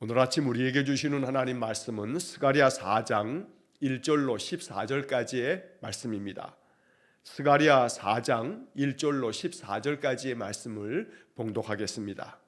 오늘 아침 우리에게 주시는 하나님 말씀은 스가랴 4장 1절로 14절까지의 말씀입니다. 스가랴 4장 1절로 14절까지의 말씀을 봉독하겠습니다.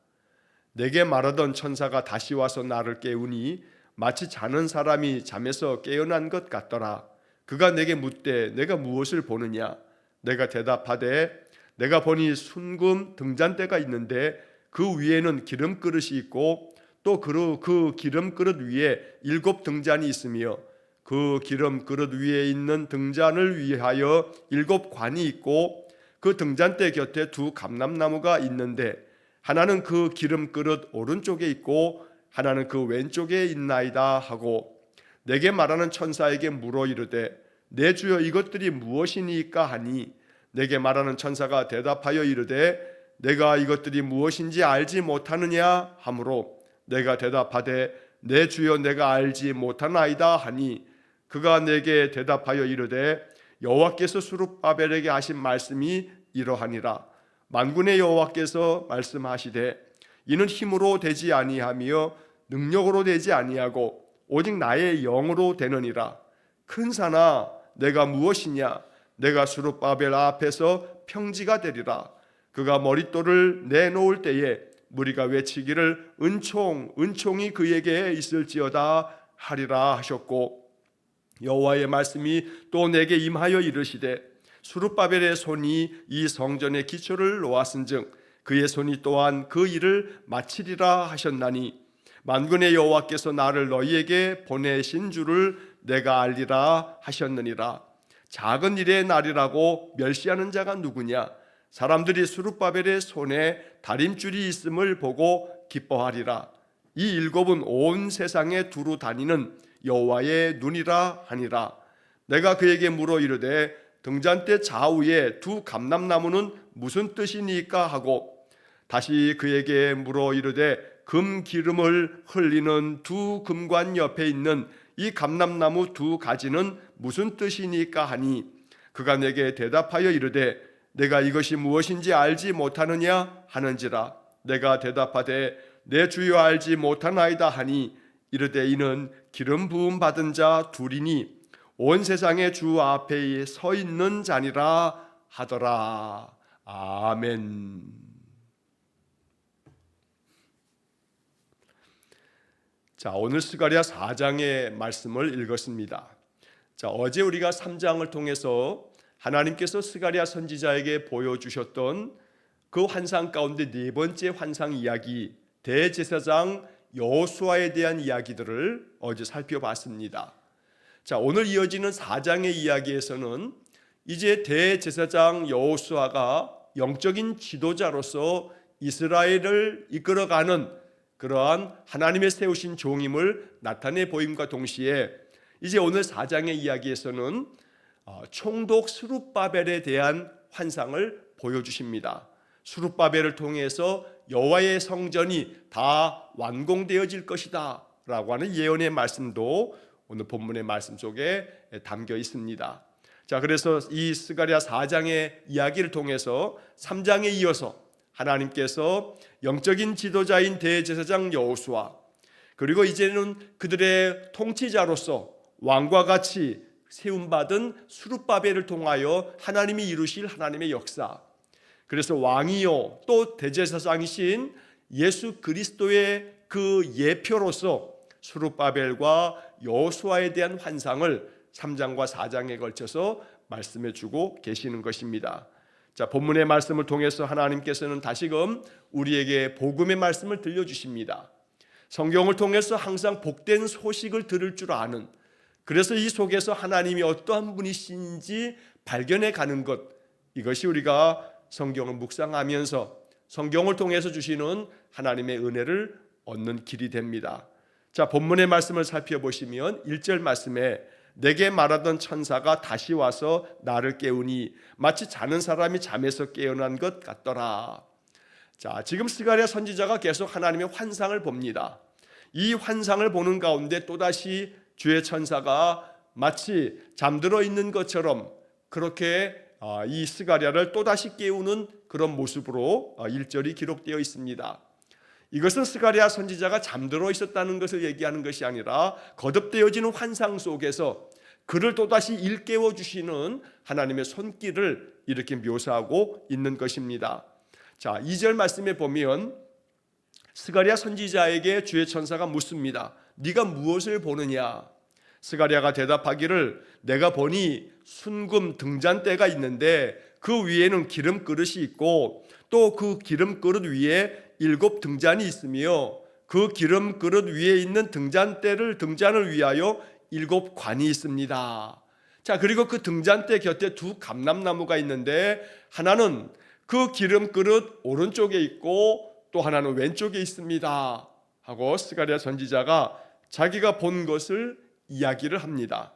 내게 말하던 천사가 다시 와서 나를 깨우니 마치 자는 사람이 잠에서 깨어난 것 같더라. 그가 내게 묻되 내가 무엇을 보느냐? 내가 대답하되 내가 보니 순금 등잔대가 있는데 그 위에는 기름 그릇이 있고 또 그 기름 그릇 위에 7 등잔이 있으며 그 기름 그릇 위에 있는 등잔을 위하여 7 관이 있고 그 등잔대 곁에 2 감람나무가 있는데 하나는 그 기름 그릇 오른쪽에 있고 하나는 그 왼쪽에 있나이다 하고 내게 말하는 천사에게 물어 이르되 내 주여 이것들이 무엇이니까 하니 내게 말하는 천사가 대답하여 이르되 내가 이것들이 무엇인지 알지 못하느냐 하므로 내가 대답하되 내 주여 내가 알지 못하나이다 하니 그가 내게 대답하여 이르되 여호와께서 스룹바벨에게 하신 말씀이 이러하니라. 만군의 여호와께서 말씀하시되 이는 힘으로 되지 아니하며 능력으로 되지 아니하고 오직 나의 영으로 되느니라. 큰 산아 내가 무엇이냐? 내가 스룹바벨 앞에서 평지가 되리라. 그가 머릿돌을 내놓을 때에 무리가 외치기를 은총이 그에게 있을지어다 하리라 하셨고 여호와의 말씀이 또 내게 임하여 이르시되 스룹바벨의 손이 이 성전의 기초를 놓았은즉 그의 손이 또한 그 일을 마치리라 하셨나니 만군의 여호와께서 나를 너희에게 보내신 줄을 내가 알리라 하셨느니라. 작은 일의 날이라고 멸시하는 자가 누구냐? 사람들이 스룹바벨의 손에 다림줄이 있음을 보고 기뻐하리라. 이 7은 온 세상에 두루 다니는 여호와의 눈이라 하니라. 내가 그에게 물어 이르되 등잔대 좌우에 2 감람나무는 무슨 뜻이니까 하고 다시 그에게 물어 이르되 금 기름을 흘리는 2 금관 옆에 있는 이 감람나무 2 가지는 무슨 뜻이니까 하니 그가 내게 대답하여 이르되 내가 이것이 무엇인지 알지 못하느냐 하는지라. 내가 대답하되 내 주여 알지 못하나이다 하니 이르되 이는 기름 부음 받은 자 둘이니 온 세상의 주 앞에 서 있는 자니라 하더라. 아멘. 자, 오늘 스가랴 4장의 말씀을 읽었습니다. 자, 어제 우리가 3장을 통해서 하나님께서 스가랴 선지자에게 보여주셨던 그 환상 가운데 4번째 환상 이야기, 대제사장 여호수아에 대한 이야기들을 어제 살펴봤습니다. 자, 오늘 이어지는 4장의 이야기에서는 이제 대제사장 여호수아가 영적인 지도자로서 이스라엘을 이끌어가는 그러한 하나님의 세우신 종임을 나타내 보임과 동시에 이제 오늘 4장의 이야기에서는 총독 스룹바벨에 대한 환상을 보여주십니다. 스룹바벨을 통해서 여호와의 성전이 다 완공되어질 것이다 라고 하는 예언의 말씀도 오늘 본문의 말씀 속에 담겨 있습니다. 자, 그래서 이 스가랴 4장의 이야기를 통해서 3장에 이어서 하나님께서 영적인 지도자인 대제사장 여호수아 그리고 이제는 그들의 통치자로서 왕과 같이 세움받은 스룹바벨을 통하여 하나님이 이루실 하나님의 역사, 그래서 왕이요 또 대제사장이신 예수 그리스도의 그 예표로서 스룹바벨과 여호수아에 대한 환상을 3장과 4장에 걸쳐서 말씀해 주고 계시는 것입니다. 자, 본문의 말씀을 통해서 하나님께서는 다시금 우리에게 복음의 말씀을 들려주십니다. 성경을 통해서 항상 복된 소식을 들을 줄 아는, 그래서 이 속에서 하나님이 어떠한 분이신지 발견해 가는 것, 이것이 우리가 성경을 묵상하면서 성경을 통해서 주시는 하나님의 은혜를 얻는 길이 됩니다. 자, 본문의 말씀을 살펴보시면 1절 말씀에 내게 말하던 천사가 다시 와서 나를 깨우니 마치 자는 사람이 잠에서 깨어난 것 같더라. 자, 지금 스가랴 선지자가 계속 하나님의 환상을 봅니다. 이 환상을 보는 가운데 또다시 주의 천사가 마치 잠들어 있는 것처럼 그렇게 이 스가랴를 또다시 깨우는 그런 모습으로 1절이 기록되어 있습니다. 이것은 스가랴 선지자가 잠들어 있었다는 것을 얘기하는 것이 아니라 거듭되어지는 환상 속에서 그를 또다시 일깨워 주시는 하나님의 손길을 이렇게 묘사하고 있는 것입니다. 자, 2절 말씀에 보면 스가랴 선지자에게 주의 천사가 묻습니다. 네가 무엇을 보느냐? 스가랴가 대답하기를 내가 보니 순금 등잔대가 있는데 그 위에는 기름 그릇이 있고 또 그 기름 그릇 위에 7 등잔이 있으며 그 기름 그릇 위에 있는 등잔을 위하여 7 관이 있습니다. 자, 그리고 그 등잔대 곁에 2 감람나무가 있는데 하나는 그 기름 그릇 오른쪽에 있고 또 하나는 왼쪽에 있습니다 하고 스가랴 선지자가 자기가 본 것을 이야기를 합니다.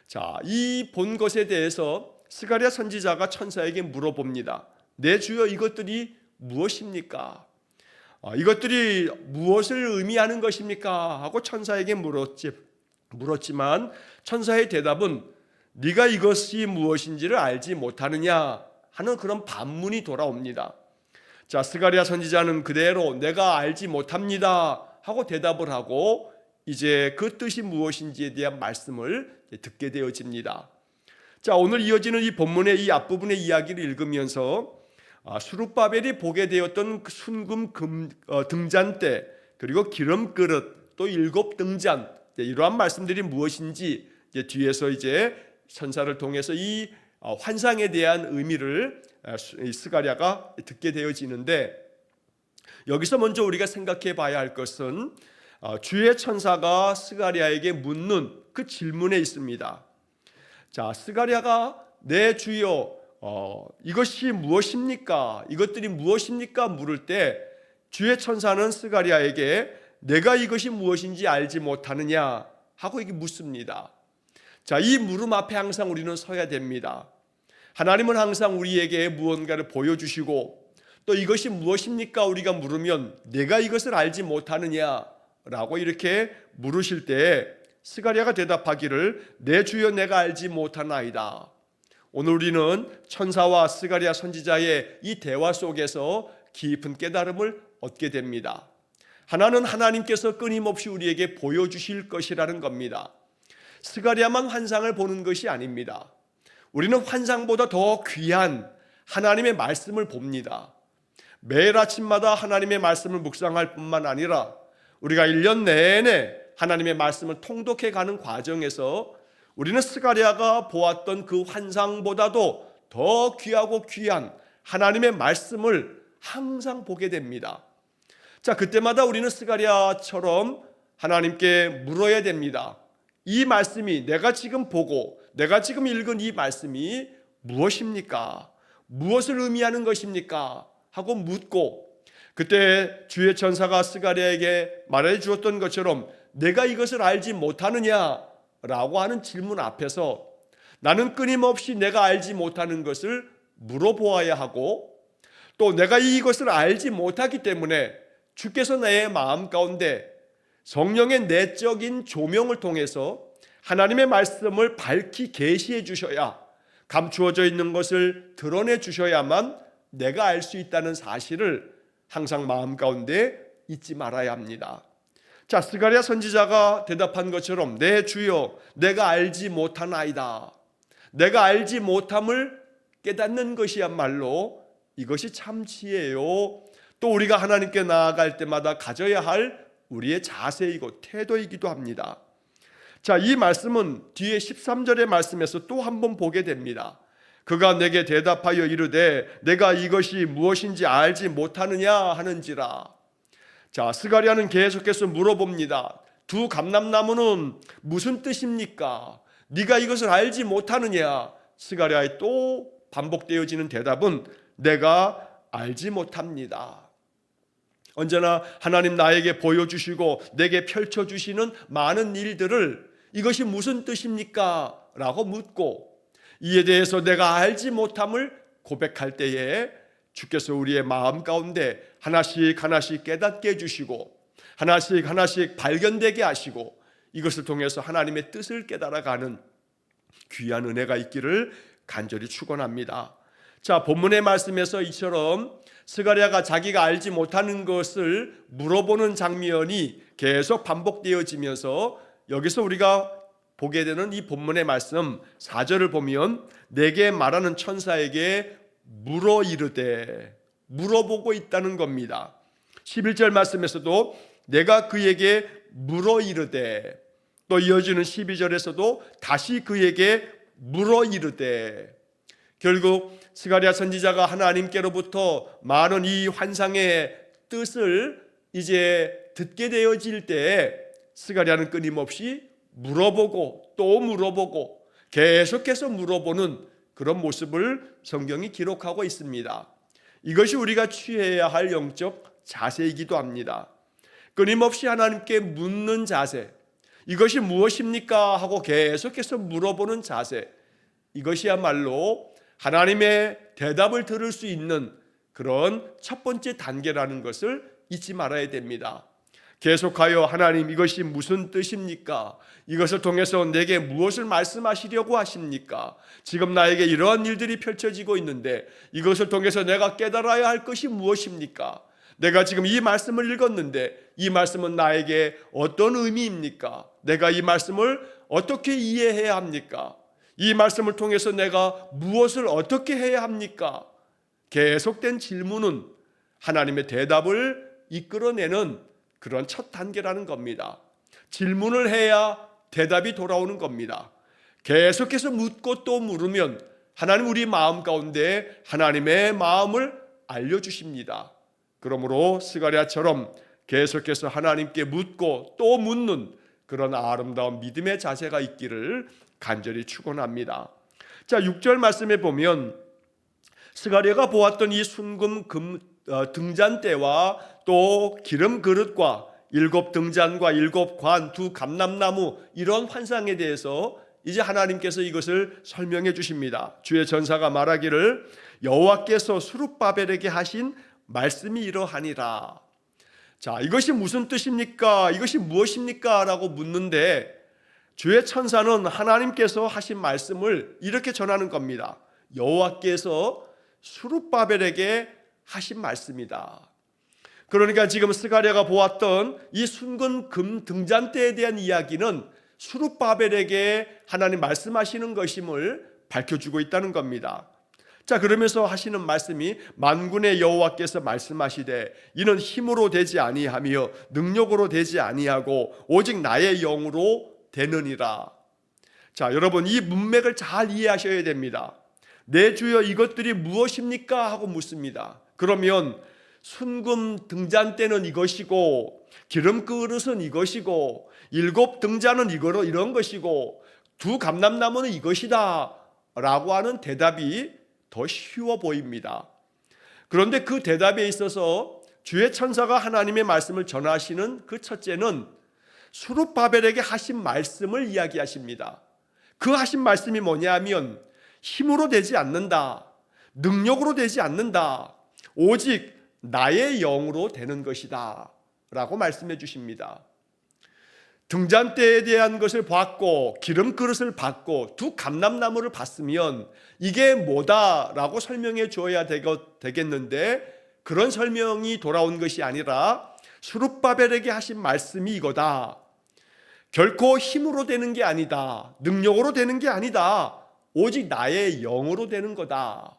자, 이 본 것에 대해서 스가랴 선지자가 천사에게 물어봅니다. 내 주여, 이것들이 무엇입니까? 이것들이 무엇을 의미하는 것입니까? 하고 천사에게 물었지만 천사의 대답은 네가 이것이 무엇인지를 알지 못하느냐 하는 그런 반문이 돌아옵니다. 자, 스가랴 선지자는 그대로 내가 알지 못합니다 하고 대답을 하고 이제 그 뜻이 무엇인지에 대한 말씀을 듣게 되어집니다. 자, 오늘 이어지는 이 본문의 이 앞부분의 이야기를 읽으면서 수룹바벨이 보게 되었던 그 순금 등잔대 그리고 기름 그릇 또 7 등잔, 이러한 말씀들이 무엇인지 뒤에서 이제 천사를 통해서 이 환상에 대한 의미를 스가랴가 듣게 되어지는데, 여기서 먼저 우리가 생각해 봐야 할 것은 주의 천사가 스가랴에게 묻는 그 질문에 있습니다. 자, 스가랴가 내 주여 이것이 무엇입니까? 이것들이 무엇입니까? 물을 때 주의 천사는 스가랴에게 내가 이것이 무엇인지 알지 못하느냐 하고 이게 묻습니다. 자, 이 물음 앞에 항상 우리는 서야 됩니다. 하나님은 항상 우리에게 무언가를 보여주시고 또 이것이 무엇입니까? 우리가 물으면 내가 이것을 알지 못하느냐라고 이렇게 물으실 때 스가랴가 대답하기를 내 주여 내가 알지 못하나이다. 오늘 우리는 천사와 스가랴 선지자의 이 대화 속에서 깊은 깨달음을 얻게 됩니다. 하나는 하나님께서 끊임없이 우리에게 보여주실 것이라는 겁니다. 스가랴만 환상을 보는 것이 아닙니다. 우리는 환상보다 더 귀한 하나님의 말씀을 봅니다. 매일 아침마다 하나님의 말씀을 묵상할 뿐만 아니라 우리가 1년 내내 하나님의 말씀을 통독해 가는 과정에서 우리는 스가랴가 보았던 그 환상보다도 더 귀하고 귀한 하나님의 말씀을 항상 보게 됩니다. 자, 그때마다 우리는 스가랴처럼 하나님께 물어야 됩니다. 이 말씀이 내가 지금 보고 내가 지금 읽은 이 말씀이 무엇입니까? 무엇을 의미하는 것입니까? 하고 묻고, 그때 주의 천사가 스가랴에게 말해 주었던 것처럼 내가 이것을 알지 못하느냐 라고 하는 질문 앞에서 나는 끊임없이 내가 알지 못하는 것을 물어보아야 하고, 또 내가 이것을 알지 못하기 때문에 주께서 내 마음 가운데 성령의 내적인 조명을 통해서 하나님의 말씀을 밝히 계시해 주셔야, 감추어져 있는 것을 드러내 주셔야만 내가 알 수 있다는 사실을 항상 마음 가운데 잊지 말아야 합니다. 자, 스가랴 선지자가 대답한 것처럼 내 주여 내가 알지 못하나이다. 내가 알지 못함을 깨닫는 것이야말로 이것이 참 지혜요, 또 우리가 하나님께 나아갈 때마다 가져야 할 우리의 자세이고 태도이기도 합니다. 자, 이 말씀은 뒤에 13절의 말씀에서 또 한 번 보게 됩니다. 그가 내게 대답하여 이르되 내가 이것이 무엇인지 알지 못하느냐 하는지라. 자, 스가랴는 계속해서 물어봅니다. 2 감람나무는 무슨 뜻입니까? 네가 이것을 알지 못하느냐? 스가랴의 또 반복되어지는 대답은 내가 알지 못합니다. 언제나 하나님 나에게 보여주시고 내게 펼쳐주시는 많은 일들을 이것이 무슨 뜻입니까? 라고 묻고, 이에 대해서 내가 알지 못함을 고백할 때에 주께서 우리의 마음 가운데 하나씩 하나씩 깨닫게 해주시고 하나씩 하나씩 발견되게 하시고 이것을 통해서 하나님의 뜻을 깨달아가는 귀한 은혜가 있기를 간절히 축원합니다. 자, 본문의 말씀에서 이처럼 스가랴가 자기가 알지 못하는 것을 물어보는 장면이 계속 반복되어지면서 여기서 우리가 보게 되는 이 본문의 말씀 4절을 보면 내게 말하는 천사에게 물어 이르되, 물어보고 있다는 겁니다. 11절 말씀에서도 내가 그에게 물어 이르되, 또 이어지는 12절에서도 다시 그에게 물어 이르되, 결국 스가랴 선지자가 하나님께로부터 많은 이 환상의 뜻을 이제 듣게 되어질 때 스가랴는 끊임없이 물어보고 또 물어보고 계속해서 물어보는 그런 모습을 성경이 기록하고 있습니다. 이것이 우리가 취해야 할 영적 자세이기도 합니다. 끊임없이 하나님께 묻는 자세, 이것이 무엇입니까? 하고 계속해서 물어보는 자세, 이것이야말로 하나님의 대답을 들을 수 있는 그런 첫 번째 단계라는 것을 잊지 말아야 됩니다. 계속하여 하나님 이것이 무슨 뜻입니까? 이것을 통해서 내게 무엇을 말씀하시려고 하십니까? 지금 나에게 이러한 일들이 펼쳐지고 있는데 이것을 통해서 내가 깨달아야 할 것이 무엇입니까? 내가 지금 이 말씀을 읽었는데 이 말씀은 나에게 어떤 의미입니까? 내가 이 말씀을 어떻게 이해해야 합니까? 이 말씀을 통해서 내가 무엇을 어떻게 해야 합니까? 계속된 질문은 하나님의 대답을 이끌어내는 그런 첫 단계라는 겁니다. 질문을 해야 대답이 돌아오는 겁니다. 계속해서 묻고 또 물으면 하나님 우리 마음 가운데 하나님의 마음을 알려주십니다. 그러므로 스가랴처럼 계속해서 하나님께 묻고 또 묻는 그런 아름다운 믿음의 자세가 있기를 간절히 축원합니다. 자, 6절 말씀에 보면 스가랴가 보았던 이 순금 등잔대와 또 기름 그릇과 7 등잔과 7 관, 2 감람나무, 이런 환상에 대해서 이제 하나님께서 이것을 설명해 주십니다. 주의 전사가 말하기를 여호와께서 스룹바벨에게 하신 말씀이 이러하니라. 자, 이것이 무슨 뜻입니까? 이것이 무엇입니까? 라고 묻는데 주의 천사는 하나님께서 하신 말씀을 이렇게 전하는 겁니다. 여호와께서 스룹바벨에게 하신 말씀이다. 그러니까 지금 스가랴가 보았던 이 순금 등잔대에 대한 이야기는 스룹바벨에게 하나님 말씀하시는 것임을 밝혀주고 있다는 겁니다. 자, 그러면서 하시는 말씀이 만군의 여호와께서 말씀하시되 이는 힘으로 되지 아니하며 능력으로 되지 아니하고 오직 나의 영으로 되느니라. 자, 여러분 이 문맥을 잘 이해하셔야 됩니다. 내 주여 이것들이 무엇입니까? 하고 묻습니다. 그러면 순금 등잔대는 이것이고 기름 그릇은 이것이고 7 등잔은 이런 것이고 2 감람나무는 이것이다 라고 하는 대답이 더 쉬워 보입니다. 그런데 그 대답에 있어서 주의 천사가 하나님의 말씀을 전하시는 그 첫째는 스룹바벨에게 하신 말씀을 이야기하십니다. 그 하신 말씀이 뭐냐면 힘으로 되지 않는다, 능력으로 되지 않는다, 오직 나의 영으로 되는 것이다 라고 말씀해 주십니다. 등잔대에 대한 것을 봤고 기름 그릇을 봤고 2 감람나무를 봤으면 이게 뭐다라고 설명해 줘야 되겠는데 그런 설명이 돌아온 것이 아니라 스룹바벨에게 하신 말씀이 이거다. 결코 힘으로 되는 게 아니다. 능력으로 되는 게 아니다. 오직 나의 영으로 되는 거다.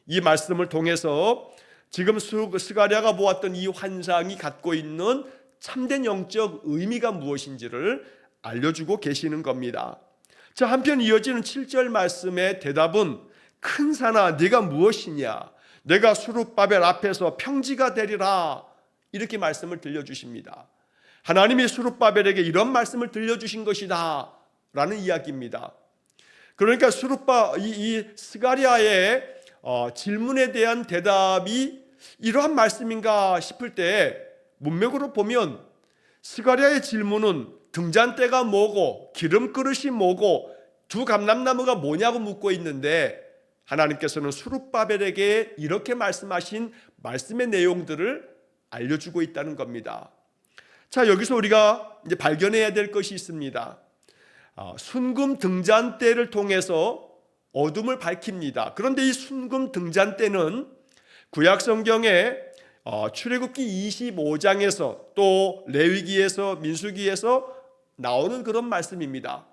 이 말씀을 통해서 지금 스가랴가 보았던 이 환상이 갖고 있는 참된 영적 의미가 무엇인지를 알려주고 계시는 겁니다. 자, 한편 이어지는 7절 말씀의 대답은 큰 산아 네가 무엇이냐, 내가 스룹바벨 앞에서 평지가 되리라, 이렇게 말씀을 들려주십니다. 하나님이 스룹바벨에게 이런 말씀을 들려주신 것이다 라는 이야기입니다. 그러니까 이 스가랴의 질문에 대한 대답이 이러한 말씀인가 싶을 때 문맥으로 보면 스가랴의 질문은 등잔대가 뭐고 기름 그릇이 뭐고 2 감람나무가 뭐냐고 묻고 있는데 하나님께서는 스룹바벨에게 이렇게 말씀하신 말씀의 내용들을 알려주고 있다는 겁니다. 자, 여기서 우리가 이제 발견해야 될 것이 있습니다. 순금 등잔대를 통해서 어둠을 밝힙니다. 그런데 이 순금 등잔 때는 구약 성경에 출애굽기 25장에서 또 레위기에서 민수기에서 나오는 그런 말씀입니다.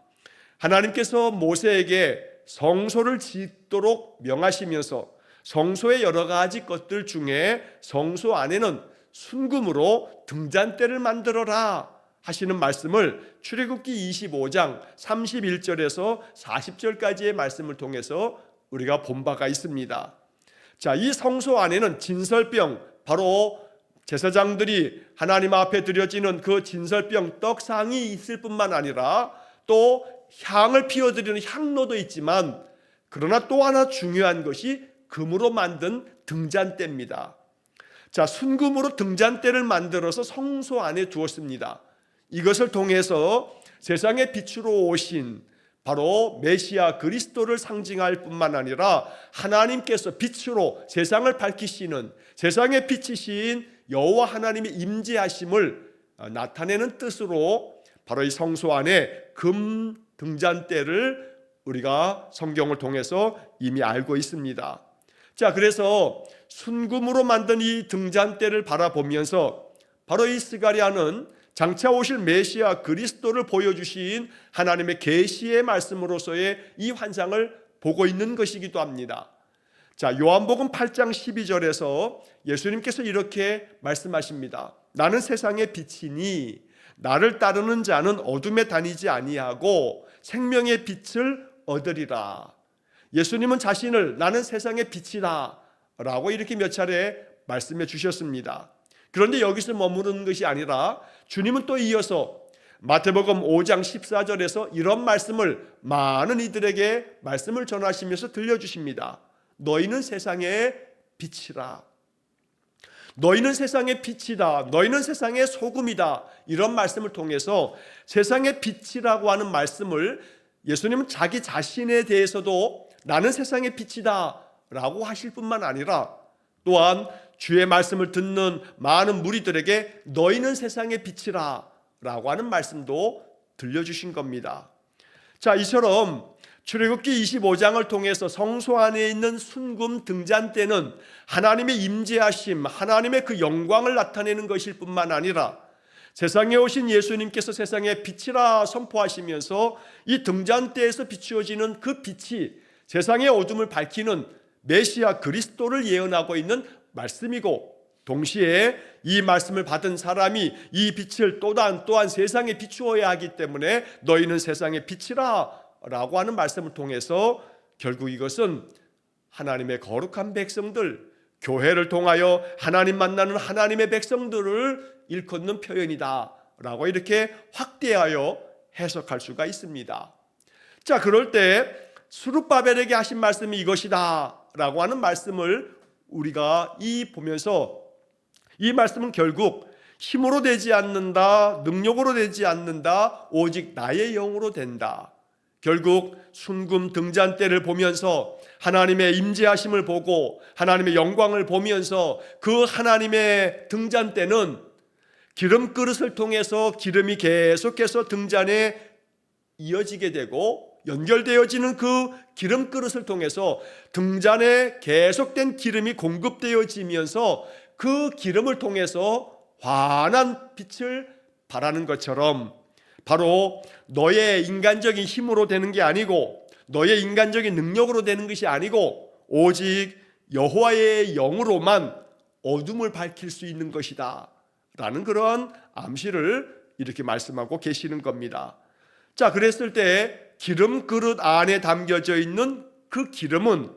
하나님께서 모세에게 성소를 짓도록 명하시면서 성소의 여러 가지 것들 중에 성소 안에는 순금으로 등잔대를 만들어라 하시는 말씀을 출애굽기 25장 31절에서 40절까지의 말씀을 통해서 우리가 본 바가 있습니다. 자, 이 성소 안에는 진설병, 바로 제사장들이 하나님 앞에 드려지는 그 진설병 떡상이 있을 뿐만 아니라 또 향을 피워드리는 향로도 있지만, 그러나 또 하나 중요한 것이 금으로 만든 등잔대입니다. 자, 순금으로 등잔대를 만들어서 성소 안에 두었습니다. 이것을 통해서 세상의 빛으로 오신 바로 메시아 그리스도를 상징할 뿐만 아니라 하나님께서 빛으로 세상을 밝히시는, 세상의 빛이신 여호와 하나님의 임재하심을 나타내는 뜻으로 바로 이 성소 안에 금 등잔대를 우리가 성경을 통해서 이미 알고 있습니다. 자, 그래서 순금으로 만든 이 등잔대를 바라보면서 바로 이 스가랴는 장차 오실 메시아 그리스도를 보여주신 하나님의 계시의 말씀으로서의 이 환상을 보고 있는 것이기도 합니다. 자, 요한복음 8장 12절에서 예수님께서 이렇게 말씀하십니다. 나는 세상의 빛이니 나를 따르는 자는 어둠에 다니지 아니하고 생명의 빛을 얻으리라. 예수님은 자신을 나는 세상의 빛이다 라고 이렇게 몇 차례 말씀해 주셨습니다. 그런데 여기서 머무르는 것이 아니라 주님은 또 이어서 마태복음 5장 14절에서 이런 말씀을 많은 이들에게 말씀을 전하시면서 들려주십니다. 너희는 세상의 빛이라. 너희는 세상의 빛이다. 너희는 세상의 소금이다. 이런 말씀을 통해서 세상의 빛이라고 하는 말씀을 예수님은 자기 자신에 대해서도 나는 세상의 빛이다 라고 하실 뿐만 아니라 또한 주의 말씀을 듣는 많은 무리들에게 너희는 세상의 빛이라 라고 하는 말씀도 들려주신 겁니다. 자, 이처럼 출애굽기 25장을 통해서 성소 안에 있는 순금 등잔대는 하나님의 임재하심, 하나님의 그 영광을 나타내는 것일 뿐만 아니라 세상에 오신 예수님께서 세상의 빛이라 선포하시면서 이 등잔대에서 비추어지는 그 빛이 세상의 어둠을 밝히는 메시아 그리스도를 예언하고 있는 말씀이고, 동시에 이 말씀을 받은 사람이 이 빛을 또한 세상에 비추어야 하기 때문에 너희는 세상의 빛이라 라고 하는 말씀을 통해서 결국 이것은 하나님의 거룩한 백성들, 교회를 통하여 하나님 만나는 하나님의 백성들을 일컫는 표현이다 라고 이렇게 확대하여 해석할 수가 있습니다. 자, 그럴 때 스룹바벨에게 하신 말씀이 이것이다 라고 하는 말씀을 우리가 보면서 이 말씀은 결국 힘으로 되지 않는다, 능력으로 되지 않는다, 오직 나의 영으로 된다. 결국 순금 등잔대를 보면서 하나님의 임재하심을 보고 하나님의 영광을 보면서 그 하나님의 등잔대는 기름 그릇을 통해서 기름이 계속해서 등잔에 이어지게 되고 연결되어지는 그 기름 그릇을 통해서 등잔에 계속된 기름이 공급되어지면서 그 기름을 통해서 환한 빛을 발하는 것처럼 바로 너의 인간적인 힘으로 되는 게 아니고 너의 인간적인 능력으로 되는 것이 아니고 오직 여호와의 영으로만 어둠을 밝힐 수 있는 것이다 라는 그런 암시를 이렇게 말씀하고 계시는 겁니다. 자, 그랬을 때 기름 그릇 안에 담겨져 있는 그 기름은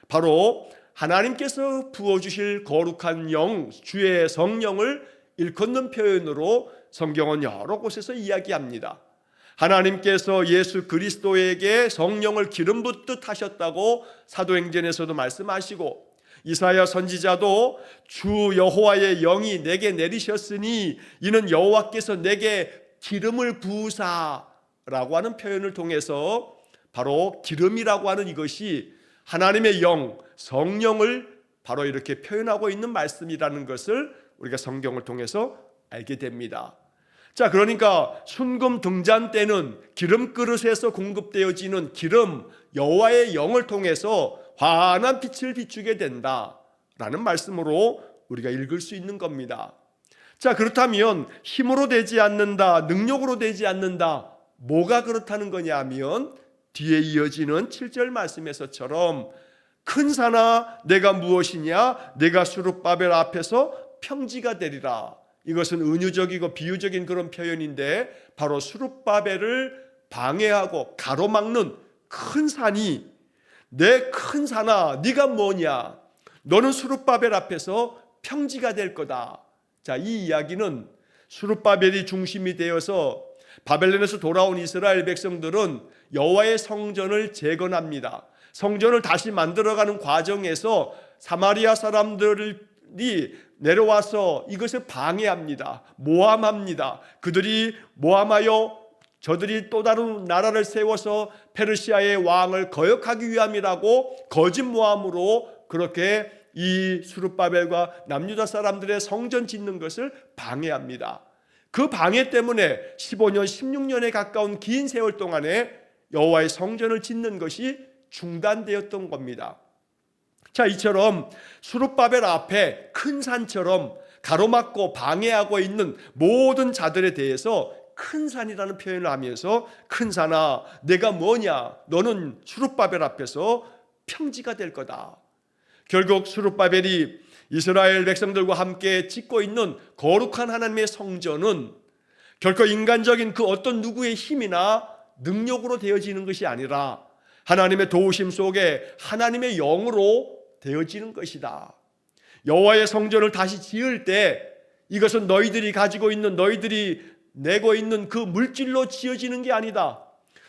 바로 하나님께서 부어주실 거룩한 영, 주의 성령을 일컫는 표현으로 성경은 여러 곳에서 이야기합니다. 하나님께서 예수 그리스도에게 성령을 기름 붓듯 하셨다고 사도행전에서도 말씀하시고, 이사야 선지자도 주 여호와의 영이 내게 내리셨으니 이는 여호와께서 내게 기름을 부으사라고 하는 표현을 통해서 바로 기름이라고 하는 이것이 하나님의 영, 성령을 바로 이렇게 표현하고 있는 말씀이라는 것을 우리가 성경을 통해서 알게 됩니다. 자, 그러니까 순금 등잔 때는 기름 그릇에서 공급되어지는 기름, 여호와의 영을 통해서 환한 빛을 비추게 된다라는 말씀으로 우리가 읽을 수 있는 겁니다. 자, 그렇다면 힘으로 되지 않는다, 능력으로 되지 않는다, 뭐가 그렇다는 거냐 하면 뒤에 이어지는 7절 말씀에서처럼 큰 산아 내가 무엇이냐, 내가 수룹바벨 앞에서 평지가 되리라. 이것은 은유적이고 비유적인 그런 표현인데 바로 수룹바벨을 방해하고 가로막는 큰 산이, 내 큰 산아 네가 뭐냐, 너는 수룹바벨 앞에서 평지가 될 거다. 자, 이 이야기는 수룹바벨이 중심이 되어서 바벨론에서 돌아온 이스라엘 백성들은 여호와의 성전을 재건합니다. 성전을 다시 만들어가는 과정에서 사마리아 사람들이 내려와서 이것을 방해합니다. 모함합니다. 그들이 모함하여 저들이 또 다른 나라를 세워서 페르시아의 왕을 거역하기 위함이라고 거짓 모함으로 그렇게 이 수룹바벨과 남유다 사람들의 성전 짓는 것을 방해합니다. 그 방해 때문에 15년, 16년에 가까운 긴 세월 동안에 여호와의 성전을 짓는 것이 중단되었던 겁니다. 자, 이처럼 수룹바벨 앞에 큰 산처럼 가로막고 방해하고 있는 모든 자들에 대해서 큰 산이라는 표현을 하면서 큰 산아 내가 뭐냐, 너는 수룹바벨 앞에서 평지가 될 거다. 결국 수룹바벨이 이스라엘 백성들과 함께 짓고 있는 거룩한 하나님의 성전은 결코 인간적인 그 어떤 누구의 힘이나 능력으로 되어지는 것이 아니라 하나님의 도우심 속에 하나님의 영으로 되어지는 것이다. 여호와의 성전을 다시 지을 때 이것은 너희들이 가지고 있는, 너희들이 내고 있는 그 물질로 지어지는 게 아니다.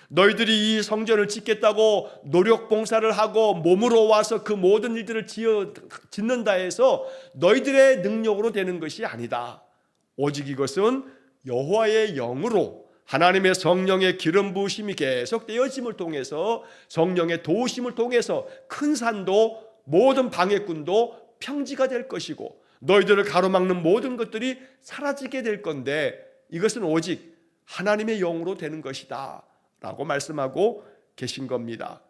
너희들이 이 성전을 짓겠다고 노력 봉사를 하고 몸으로 와서 그 모든 일들을 짓는다 해서 너희들의 능력으로 되는 것이 아니다. 오직 이것은 여호와의 영으로 하나님의 성령의 기름 부으심이 계속 되어짐을 통해서, 성령의 도우심을 통해서 큰 산도 모든 방해꾼도 평지가 될 것이고 너희들을 가로막는 모든 것들이 사라지게 될 건데 이것은 오직 하나님의 영으로 되는 것이다 라고 말씀하고 계신 겁니다.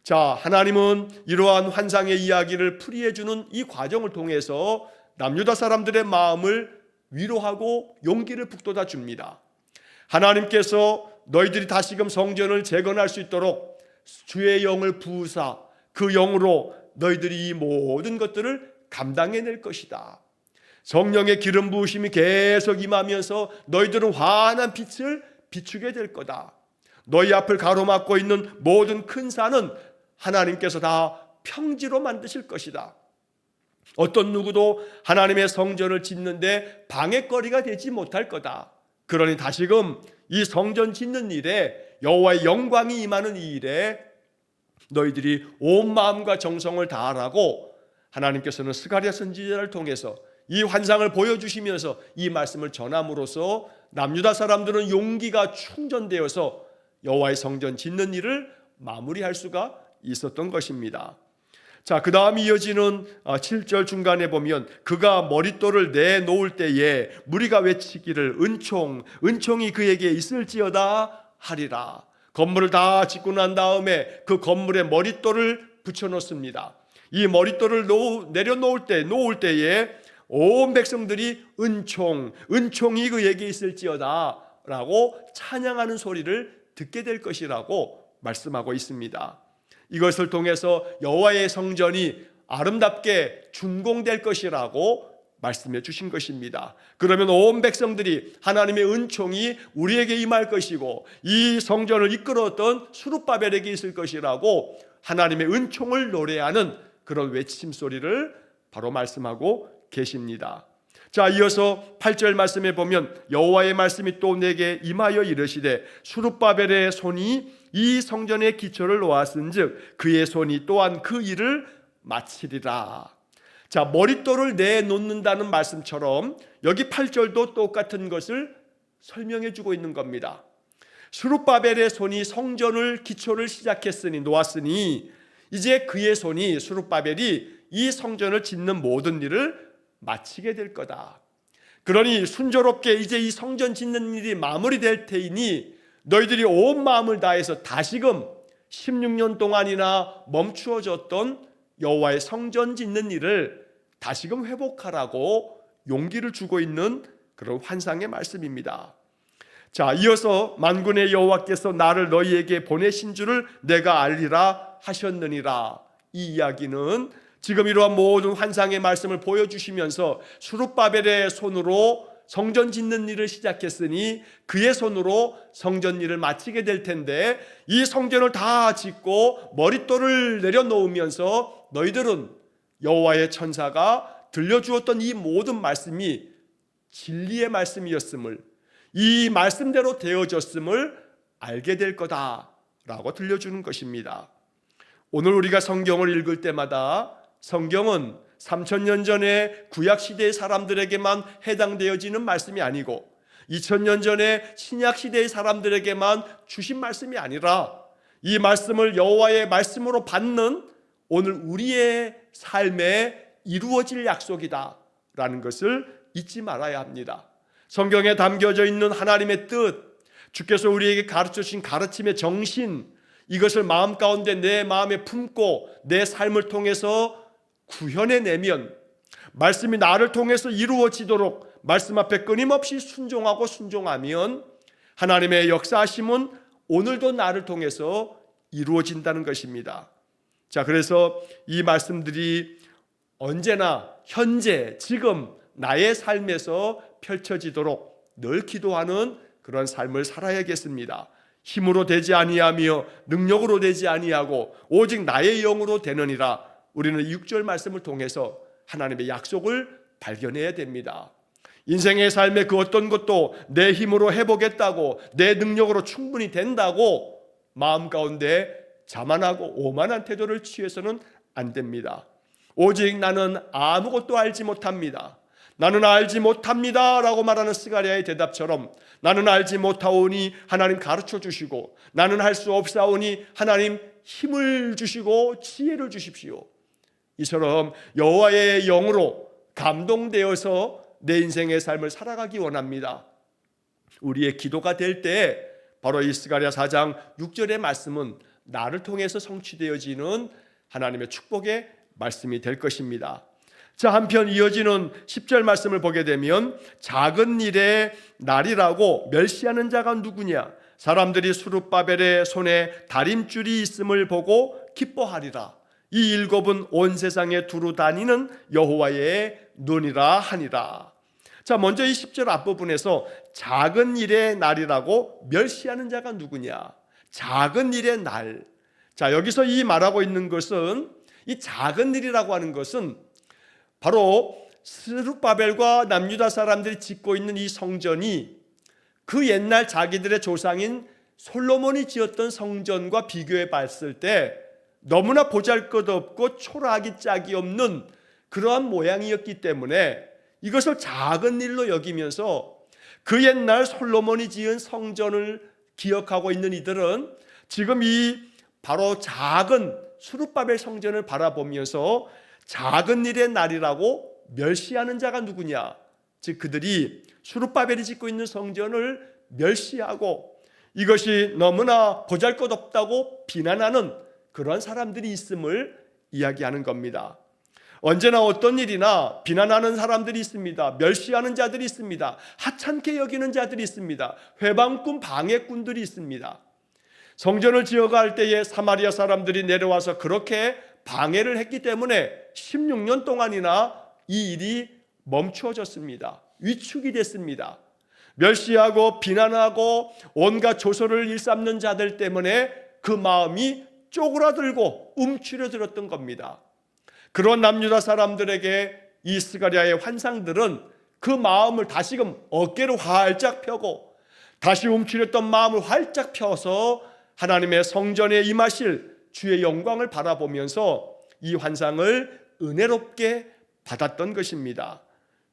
자, 하나님은 이러한 환상의 이야기를 풀이해주는 이 과정을 통해서 남유다 사람들의 마음을 위로하고 용기를 북돋아 줍니다. 하나님께서 너희들이 다시금 성전을 재건할 수 있도록 주의 영을 부으사 그 영으로 너희들이 이 모든 것들을 감당해낼 것이다. 성령의 기름 부으심이 계속 임하면서 너희들은 환한 빛을 비추게 될 거다. 너희 앞을 가로막고 있는 모든 큰 산은 하나님께서 다 평지로 만드실 것이다. 어떤 누구도 하나님의 성전을 짓는데 방해거리가 되지 못할 거다. 그러니 다시금 이 성전 짓는 일에 여호와의 영광이 임하는 이 일에 너희들이 온 마음과 정성을 다하라고 하나님께서는 스가랴 선지자를 통해서 이 환상을 보여주시면서 이 말씀을 전함으로써 남유다 사람들은 용기가 충전되어서 여호와의 성전 짓는 일을 마무리할 수가 있었던 것입니다. 자, 그 다음 이어지는 7절 중간에 보면 그가 머릿돌을 내놓을 때에 무리가 외치기를 은총이 그에게 있을지어다 하리라. 건물을 다 짓고 난 다음에 그 건물에 머릿돌을 붙여놓습니다. 이 머릿돌을 내려놓을 때에 온 백성들이 은총이 그에게 있을지어다 라고 찬양하는 소리를 듣게 될 것이라고 말씀하고 있습니다. 이것을 통해서 여호와의 성전이 아름답게 준공될 것이라고 말씀해 주신 것입니다. 그러면 온 백성들이 하나님의 은총이 우리에게 임할 것이고 이 성전을 이끌었던 수룹바벨에게 있을 것이라고 하나님의 은총을 노래하는 그런 외침 소리를 바로 말씀하고 계십니다. 자, 이어서 8절 말씀에 보면 여호와의 말씀이 또 내게 임하여 이르시되 수룹바벨의 손이 이 성전의 기초를 놓았은즉 그의 손이 또한 그 일을 마치리라. 자, 머릿돌을 내놓는다는 말씀처럼 여기 8절도 똑같은 것을 설명해 주고 있는 겁니다. 수룹바벨의 손이 성전을 기초를 시작했으니 놓았으니 이제 그의 손이 수룹바벨이 이 성전을 짓는 모든 일을 마치게 될 거다. 그러니 순조롭게 이제 이 성전 짓는 일이 마무리될 테이니 너희들이 온 마음을 다해서 다시금 16년 동안이나 멈추어졌던 여호와의 성전 짓는 일을 다시금 회복하라고 용기를 주고 있는 그런 환상의 말씀입니다. 자, 이어서 만군의 여호와께서 나를 너희에게 보내신 줄을 내가 알리라 하셨느니라. 이 이야기는 지금 이러한 모든 환상의 말씀을 보여주시면서 스룹바벨의 손으로 성전 짓는 일을 시작했으니 그의 손으로 성전 일을 마치게 될 텐데, 이 성전을 다 짓고 머릿돌을 내려놓으면서 너희들은 여호와의 천사가 들려주었던 이 모든 말씀이 진리의 말씀이었음을, 이 말씀대로 되어졌음을 알게 될 거다라고 들려주는 것입니다. 오늘 우리가 성경을 읽을 때마다 성경은 3000년 전에 구약시대의 사람들에게만 해당되어지는 말씀이 아니고 2000년 전에 신약시대의 사람들에게만 주신 말씀이 아니라 이 말씀을 여호와의 말씀으로 받는 오늘 우리의 삶에 이루어질 약속이다라는 것을 잊지 말아야 합니다. 성경에 담겨져 있는 하나님의 뜻, 주께서 우리에게 가르쳐 주신 가르침의 정신, 이것을 마음 가운데 내 마음에 품고 내 삶을 통해서 구현해내면, 말씀이 나를 통해서 이루어지도록 말씀 앞에 끊임없이 순종하면 하나님의 역사하심은 오늘도 나를 통해서 이루어진다는 것입니다. 자, 그래서 이 말씀들이 언제나 현재 지금 나의 삶에서 펼쳐지도록 늘 기도하는 그런 삶을 살아야겠습니다. 힘으로 되지 아니하며 능력으로 되지 아니하고 오직 나의 영으로 되느니라. 우리는 6절 말씀을 통해서 하나님의 약속을 발견해야 됩니다. 인생의 삶의 그 어떤 것도 내 힘으로 해보겠다고, 내 능력으로 충분히 된다고 마음 가운데 자만하고 오만한 태도를 취해서는 안 됩니다. 오직 나는 아무것도 알지 못합니다. 나는 알지 못합니다 라고 말하는 스가랴의 대답처럼 나는 알지 못하오니 하나님 가르쳐 주시고, 나는 할 수 없사오니 하나님 힘을 주시고 지혜를 주십시오. 이처럼 여호와의 영으로 감동되어서 내 인생의 삶을 살아가기 원합니다. 우리의 기도가 될 때 바로 이 스가랴 4장 6절의 말씀은 나를 통해서 성취되어지는 하나님의 축복의 말씀이 될 것입니다. 자, 한편 이어지는 10절 말씀을 보게 되면 작은 일의 날이라고 멸시하는 자가 누구냐? 사람들이 스룹바벨의 손에 다림줄이 있음을 보고 기뻐하리라. 이 일곱은 온 세상에 두루 다니는 여호와의 눈이라 하니라. 자, 먼저 이 10절 앞부분에서 작은 일의 날이라고 멸시하는 자가 누구냐? 작은 일의 날. 자, 여기서 이 말하고 있는 것은, 이 작은 일이라고 하는 것은 바로 스룹바벨과 남유다 사람들이 짓고 있는 이 성전이 그 옛날 자기들의 조상인 솔로몬이 지었던 성전과 비교해 봤을 때 너무나 보잘것없고 초라하기 짝이 없는 그러한 모양이었기 때문에 이것을 작은 일로 여기면서 그 옛날 솔로몬이 지은 성전을 기억하고 있는 이들은 지금 이 바로 작은 스룹바벨 성전을 바라보면서 작은 일의 날이라고 멸시하는 자가 누구냐? 즉 그들이 스룹바벨이 짓고 있는 성전을 멸시하고 이것이 너무나 보잘것없다고 비난하는 그런 사람들이 있음을 이야기하는 겁니다. 언제나 어떤 일이나 비난하는 사람들이 있습니다. 멸시하는 자들이 있습니다. 하찮게 여기는 자들이 있습니다. 회방꾼, 방해꾼들이 있습니다. 성전을 지어갈 때에 사마리아 사람들이 내려와서 그렇게 방해를 했기 때문에 16년 동안이나 이 일이 멈추어졌습니다. 위축이 됐습니다. 멸시하고 비난하고 온갖 조소를 일삼는 자들 때문에 그 마음이 쪼그라들고 움츠려들었던 겁니다. 그런 남유다 사람들에게 이 스가랴의 환상들은 그 마음을 다시금 어깨를 활짝 펴고 다시 움츠렸던 마음을 활짝 펴서 하나님의 성전에 임하실 주의 영광을 바라보면서 이 환상을 은혜롭게 받았던 것입니다.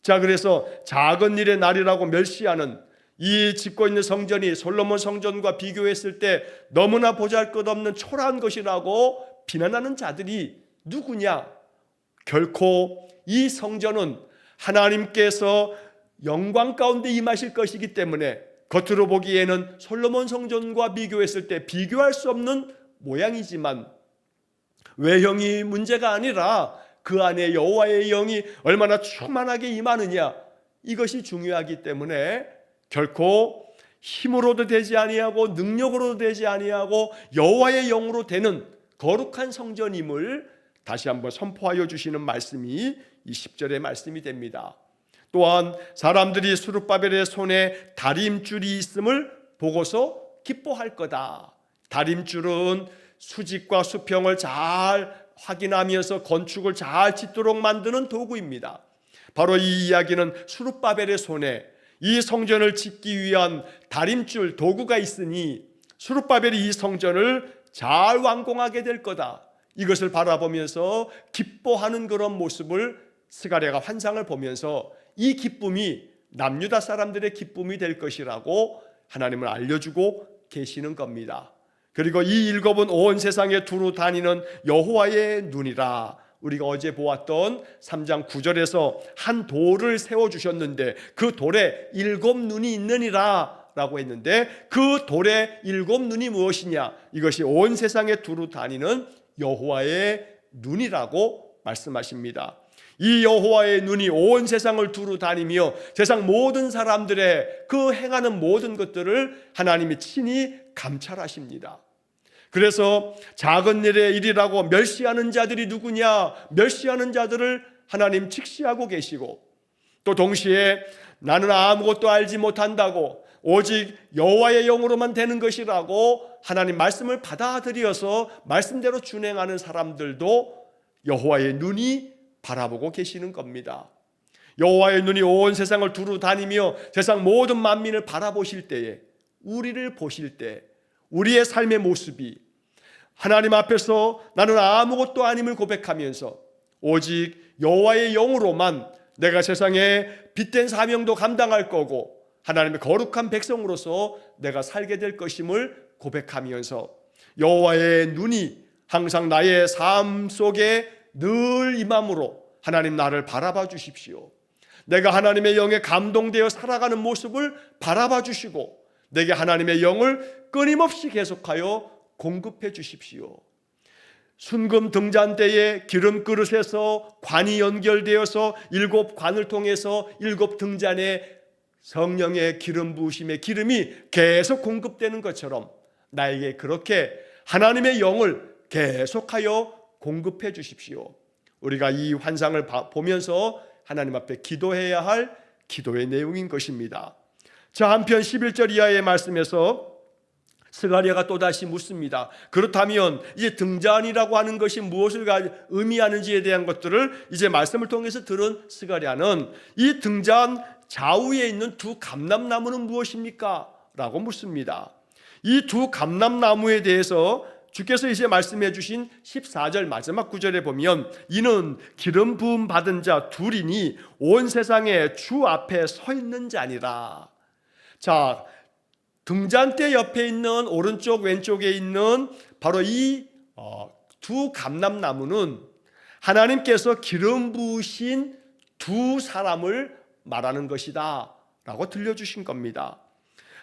자, 그래서 작은 일의 날이라고 멸시하는 이 짓고 있는 성전이 솔로몬 성전과 비교했을 때 너무나 보잘것없는 초라한 것이라고 비난하는 자들이 누구냐? 결코 이 성전은 하나님께서 영광 가운데 임하실 것이기 때문에 겉으로 보기에는 솔로몬 성전과 비교했을 때 비교할 수 없는 모양이지만 외형이 문제가 아니라 그 안에 여호와의 영이 얼마나 충만하게 임하느냐, 이것이 중요하기 때문에 결코 힘으로도 되지 아니하고 능력으로도 되지 아니하고 여호와의 영으로 되는 거룩한 성전임을 다시 한번 선포하여 주시는 말씀이 이 10절의 말씀이 됩니다. 또한 사람들이 스룹바벨의 손에 다림줄이 있음을 보고서 기뻐할 거다. 다림줄은 수직과 수평을 잘 확인하면서 건축을 잘 짓도록 만드는 도구입니다. 바로 이 이야기는 스룹바벨의 손에 이 성전을 짓기 위한 다림줄 도구가 있으니 스룹바벨이 이 성전을 잘 완공하게 될 거다. 이것을 바라보면서 기뻐하는 그런 모습을 스가랴가 환상을 보면서 이 기쁨이 남유다 사람들의 기쁨이 될 것이라고 하나님을 알려주고 계시는 겁니다. 그리고 이 일곱은 온 세상에 두루 다니는 여호와의 눈이라. 우리가 어제 보았던 3장 9절에서 한 돌을 세워주셨는데 그 돌에 7눈이 있느니라 라고 했는데 그 돌에 7눈이 무엇이냐? 이것이 온 세상에 두루 다니는 여호와의 눈이라고 말씀하십니다. 이 여호와의 눈이 온 세상을 두루 다니며 세상 모든 사람들의 그 행하는 모든 것들을 하나님이 친히 감찰하십니다. 그래서 작은 일의 일이라고 멸시하는 자들이 누구냐? 멸시하는 자들을 하나님 직시하고 계시고, 또 동시에 나는 아무것도 알지 못한다고 오직 여호와의 영으로만 되는 것이라고 하나님 말씀을 받아들여서 말씀대로 준행하는 사람들도 여호와의 눈이 바라보고 계시는 겁니다. 여호와의 눈이 온 세상을 두루 다니며 세상 모든 만민을 바라보실 때에, 우리를 보실 때 우리의 삶의 모습이 하나님 앞에서 나는 아무것도 아님을 고백하면서 오직 여호와의 영으로만 내가 세상에 빛된 사명도 감당할 거고 하나님의 거룩한 백성으로서 내가 살게 될 것임을 고백하면서 여호와의 눈이 항상 나의 삶 속에 늘 임함으로 하나님 나를 바라봐 주십시오. 내가 하나님의 영에 감동되어 살아가는 모습을 바라봐 주시고 내게 하나님의 영을 끊임없이 계속하여 공급해 주십시오. 순금 등잔대에 기름 그릇에서 관이 연결되어서 7관을 통해서 7등잔에 성령의 기름 부으심의 기름이 계속 공급되는 것처럼 나에게 그렇게 하나님의 영을 계속하여 공급해 주십시오. 우리가 이 환상을 보면서 하나님 앞에 기도해야 할 기도의 내용인 것입니다. 자, 한편 11절 이하의 말씀에서 스가랴가 또다시 묻습니다. 그렇다면 이제 등잔이라고 하는 것이 무엇을 의미하는지에 대한 것들을 이제 말씀을 통해서 들은 스가랴는 이 등잔 좌우에 있는 두 감람나무는 무엇입니까? 라고 묻습니다. 이 두 감람나무에 대해서 주께서 이제 말씀해 주신 14절 마지막 구절에 보면 이는 기름 부음 받은 자 둘이니 온 세상에 주 앞에 서 있는 자니라. 자, 등잔대 옆에 있는 오른쪽 왼쪽에 있는 바로 이 두 감람나무는 하나님께서 기름 부으신 두 사람을 말하는 것이다 라고 들려주신 겁니다.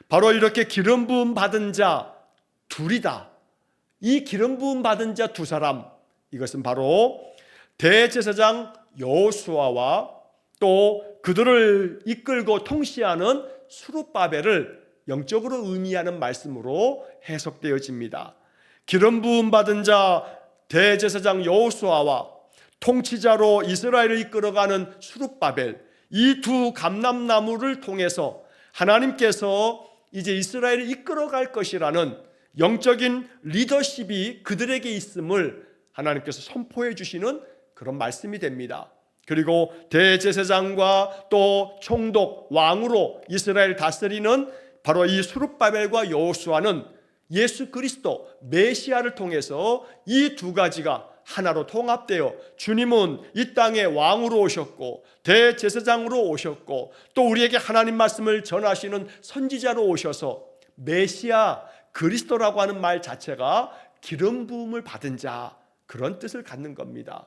바로 이렇게 기름 부음 받은 자 둘이다. 이 기름 부음 받은 자 두 사람, 이것은 바로 대제사장 여호수아와 또 그들을 이끌고 통치하는 스룹바벨을 영적으로 의미하는 말씀으로 해석되어집니다. 기름 부음 받은 자 대제사장 여호수아와 통치자로 이스라엘을 이끌어가는 스룹바벨, 이 두 감람나무를 통해서 하나님께서 이제 이스라엘을 이끌어갈 것이라는 영적인 리더십이 그들에게 있음을 하나님께서 선포해 주시는 그런 말씀이 됩니다. 그리고 대제사장과 또 총독 왕으로 이스라엘 다스리는 바로 이 스룹바벨과 여호수아는 예수 그리스도 메시아를 통해서 이 두 가지가 하나로 통합되어 주님은 이 땅에 왕으로 오셨고 대제사장으로 오셨고 또 우리에게 하나님 말씀을 전하시는 선지자로 오셔서 메시아 그리스도라고 하는 말 자체가 기름 부음을 받은 자, 그런 뜻을 갖는 겁니다.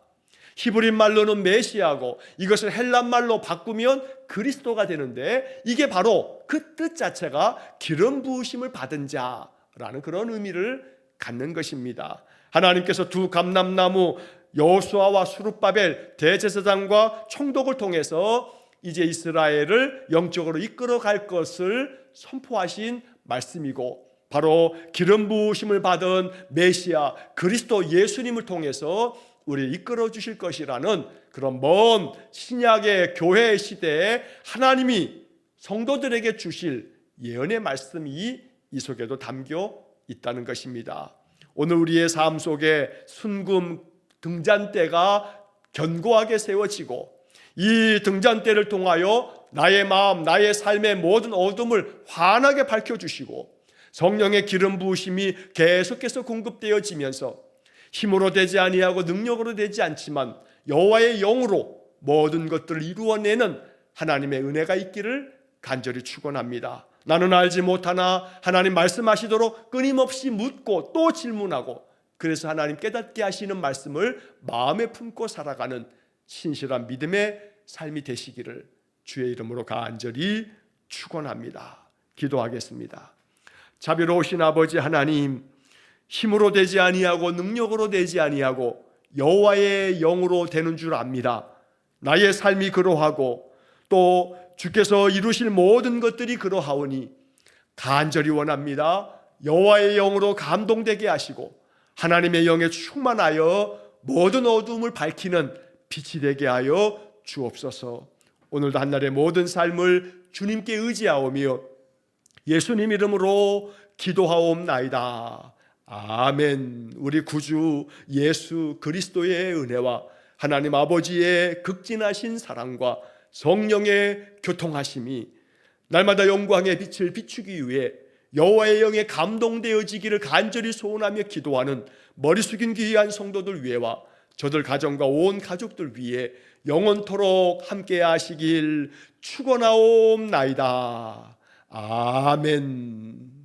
히브리 말로는 메시아고 이것을 헬란 말로 바꾸면 그리스도가 되는데, 이게 바로 그 뜻 자체가 기름 부으심을 받은 자라는 그런 의미를 갖는 것입니다. 하나님께서 두 감람나무 여호수아와 스룹바벨 대제사장과 총독을 통해서 이제 이스라엘을 영적으로 이끌어갈 것을 선포하신 말씀이고, 바로 기름 부으심을 받은 메시아 그리스도 예수님을 통해서 우리를 이끌어 주실 것이라는 그런 먼 신약의 교회 시대에 하나님이 성도들에게 주실 예언의 말씀이 이 속에도 담겨 있다는 것입니다. 오늘 우리의 삶 속에 순금 등잔대가 견고하게 세워지고, 이 등잔대를 통하여 나의 마음, 나의 삶의 모든 어둠을 환하게 밝혀주시고, 성령의 기름 부으심이 계속해서 공급되어지면서 힘으로 되지 아니하고 능력으로 되지 않지만 여호와의 영으로 모든 것들을 이루어내는 하나님의 은혜가 있기를 간절히 축원합니다. 나는 알지 못하나 하나님 말씀하시도록 끊임없이 묻고 또 질문하고, 그래서 하나님 깨닫게 하시는 말씀을 마음에 품고 살아가는 신실한 믿음의 삶이 되시기를 주의 이름으로 간절히 축원합니다. 기도하겠습니다. 자비로우신 아버지 하나님, 힘으로 되지 아니하고 능력으로 되지 아니하고 여호와의 영으로 되는 줄 압니다. 나의 삶이 그러하고 또 주께서 이루실 모든 것들이 그러하오니 간절히 원합니다. 여호와의 영으로 감동되게 하시고 하나님의 영에 충만하여 모든 어두움을 밝히는 빛이 되게 하여 주옵소서. 오늘도 한날의 모든 삶을 주님께 의지하오며 예수님 이름으로 기도하옵나이다. 아멘. 우리 구주 예수 그리스도의 은혜와 하나님 아버지의 극진하신 사랑과 성령의 교통하심이 날마다 영광의 빛을 비추기 위해 여호와의 영에 감동되어지기를 간절히 소원하며 기도하는 머리 숙인 귀한 성도들 위해와 저들 가정과 온 가족들 위해 영원토록 함께 하시길 축원하옵나이다. 아멘.